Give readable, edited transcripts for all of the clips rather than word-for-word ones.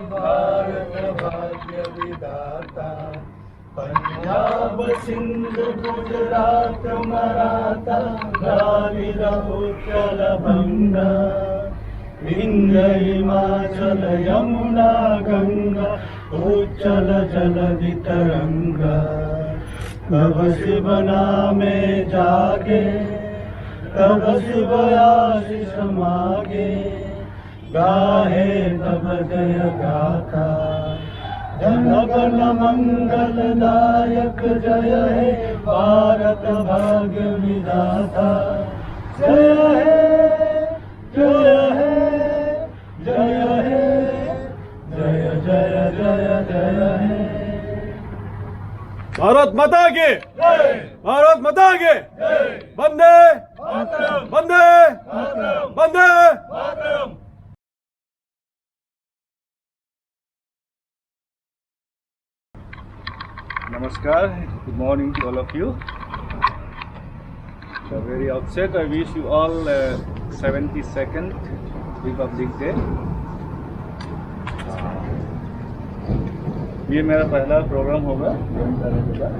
भारत भाग्य विधाता, पंजाब सिंध गुजरात मराठा, द्राविड़ उत्कल बंगा, विंध्य हिमाचल यमुना गंगा, उच्चल जलधि तरंगा। तब शिव नामे जागे, तब शिव आशीष मागे, गाहे तब जय गाथा। जन गण मंगलदायक जय हे भारत भाग्य विधाता। जय हे जय हे जय हे जय जय जय जय हे। भारत माता के भारत माता के वंदे वंदे वंदे। Namaskar, good morning to all of you. The very outset, I wish you all a 72nd Republic Day. ये मेरा पहला प्रोग्राम होगा ज्वाइन करने के बाद।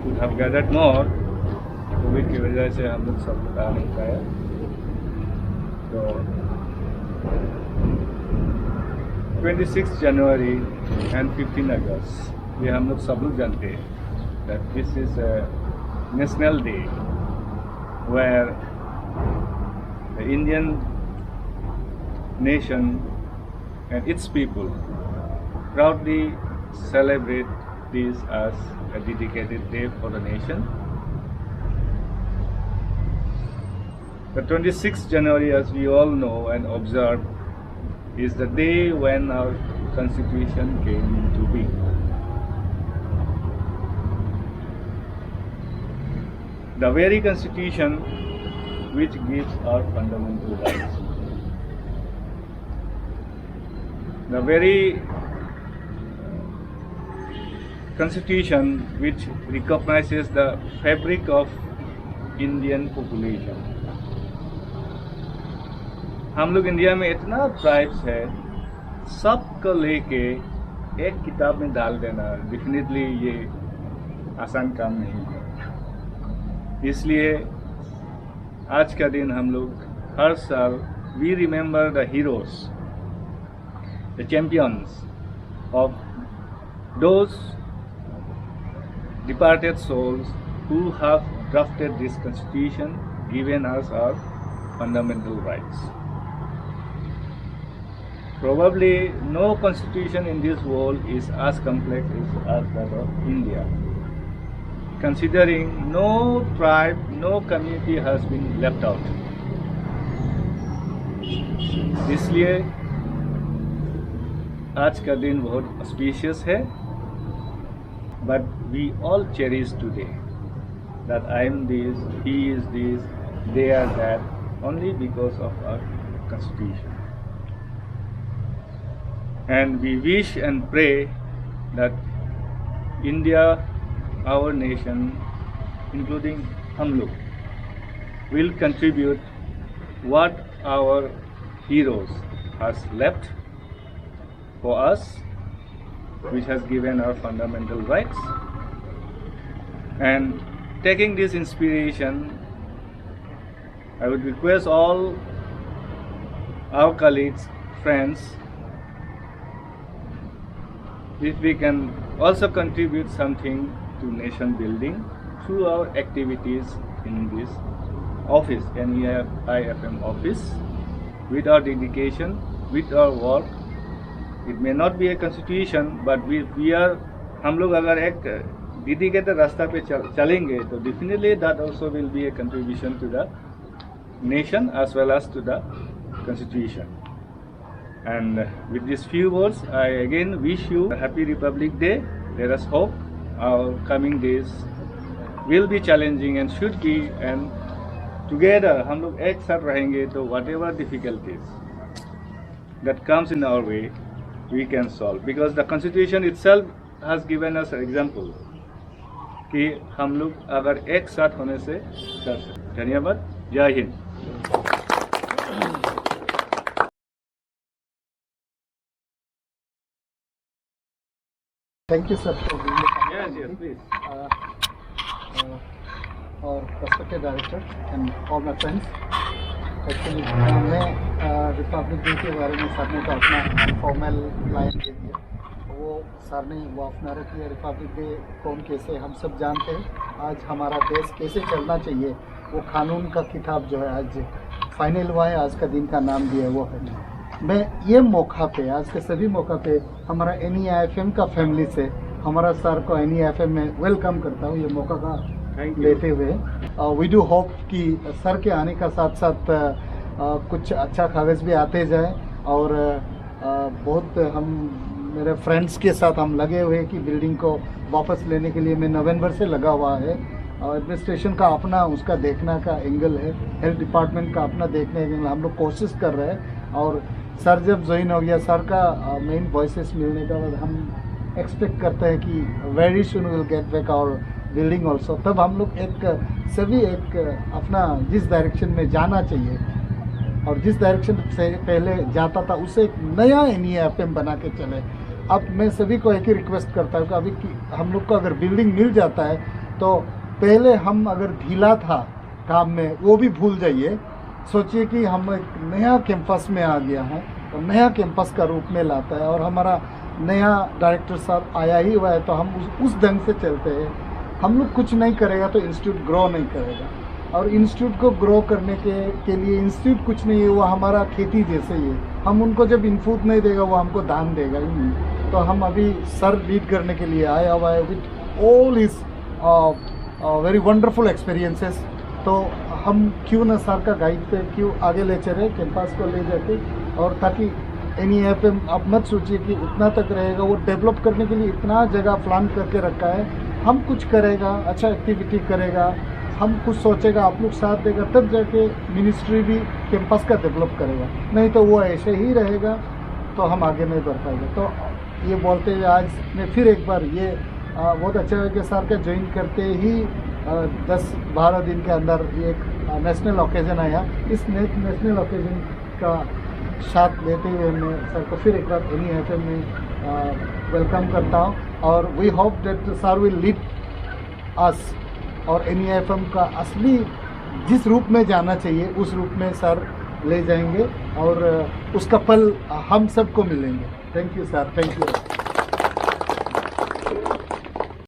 We have gathered more, Covid की वजह से हम लोग सब आ नहीं पाए, तो 26 जनवरी and 15 अगस्त ये हम लोग सब लोग जानते हैं that this is a national day where the Indian nation and its people proudly celebrate this as a dedicated day for the nation. The 26th January, as we all know and observe, is the day when our constitution came into being. The very constitution which gives our fundamental rights. The very constitution which recognizes the fabric of Indian population. हम लोग India में इतना tribes है, सबको लेके एक किताब में डाल देना डेफिनेटली ये आसान काम नहीं है। इसलिए आज का दिन हम लोग हर साल we remember the heroes, the champions of those departed souls who have drafted this constitution, given us our fundamental rights. Probably no constitution in this world is as complex as that of India, considering no tribe, no community has been left out. इसलिए आज का दिन बहुत auspicious है, but we all cherish today that I am this, he is this, they are that, only because of our constitution. And we wish and pray that India, our nation, including हम लोग, will contribute what our heroes has left for us, which has given our fundamental rights. And taking this inspiration, I would request all our colleagues, friends, if we can also contribute something to nation building through our activities in this office, NEIFM office, with our dedication, with our work. It may not be a constitution, but we are, हम लोग अगर एक dedicated रास्ता पे चलेंगे तो definitely that also will be a contribution to the nation as well as to the constitution. And with these few words, I again wish you a happy Republic Day. Let us hope our coming days will be challenging and should be, and together हम लोग एक साथ रहेंगे तो whatever difficulties that comes in our way, we can solve. Because the Constitution itself has given us an example कि हम लोग अगर एक साथ होने से कर सकते। धन्यवाद। जय Hind. Thank you, sir, for being the Yes, yes, please. और respected director and all my friends. Actually, मैं रिपब्लिक डे के बारे में सर ने तो अपना फॉर्मल लाइन दे दिया। वो सर ने वो अपना रखी है, रिपब्लिक डे कौन कैसे हम सब जानते हैं। आज हमारा देश कैसे चलना चाहिए वो कानून का किताब जो है आज फाइनल हुआ है, आज का दिन का नाम दिया वो है। मैं ये मौका पे, आज के सभी मौका पे हमारा NEIFM का फैमिली से हमारा सर को NEIFM में वेलकम करता हूँ, ये मौका का लेते हुए। वी डू होप कि सर के आने का साथ साथ कुछ अच्छा कागज़ भी आते जाए और बहुत हम मेरे फ्रेंड्स के साथ हम लगे हुए हैं कि बिल्डिंग को वापस लेने के लिए। मैं नवंबर से लगा हुआ है। एडमिनिस्ट्रेशन का अपना उसका देखना का एंगल है, हेल्थ डिपार्टमेंट का अपना देखने का एंगल, हम लोग कोशिश कर रहे हैं। और सर जब ज्वाइन हो गया, सर का मेन वॉइसेस मिलने का बाद हम एक्सपेक्ट करते हैं कि very soon will get back our building also. तब हम लोग सभी एक अपना जिस डायरेक्शन में जाना चाहिए और जिस डायरेक्शन से पहले जाता था उसे एक नया NEIFM बना के चले। अब मैं सभी को एक ही रिक्वेस्ट करता हूँ कि अभी हम लोग को अगर बिल्डिंग मिल जाता है तो पहले हम अगर ढीला था काम में वो भी भूल जाइए। सोचिए कि हम एक नया कैंपस में आ गया है और नया कैंपस का रूप में लाता है और हमारा नया डायरेक्टर साहब आया ही हुआ है, तो हम उस ढंग से चलते हैं। हम लोग कुछ नहीं करेगा तो इंस्टीट्यूट ग्रो नहीं करेगा, और इंस्टीट्यूट को ग्रो करने के लिए इंस्टीट्यूट कुछ नहीं है, वो हमारा खेती जैसे ही है। हम उनको जब इनपुट नहीं देगा वो हमको दान देगा ही नहीं। तो हम अभी सर लीड करने के लिए आया हुआ है with all his very wonderful experiences. तो हम क्यों ना सर का गाइड पे क्यों आगे ले चले कैंपस को ले जाके, और ताकि NEIFM आप मत सोचिए कि उतना तक रहेगा, वो डेवलप करने के लिए इतना जगह प्लान करके रखा है। हम कुछ करेगा, अच्छा एक्टिविटी करेगा, हम कुछ सोचेगा, आप लोग साथ देगा, तब जाके मिनिस्ट्री भी कैंपस का डेवलप करेगा, नहीं तो वो ऐसे ही रहेगा तो हम आगे नहीं बढ़ पाएंगे। तो ये बोलते हुए आज मैं फिर एक बार ये बहुत अच्छा है कि सर का ज्वाइन करते ही 10-12 दिन के अंदर एक नेशनल ओकेजन आया। इस नेशनल ओकेजन का साथ लेते हुए मैं सर को फिर एक बार NEIFM में वेलकम करता हूँ, और we hope that sir will lead us और NEIFM का असली जिस रूप में जाना चाहिए उस रूप में सर ले जाएंगे और उसका फल हम सबको मिलेंगे। Thank you sir, thank you.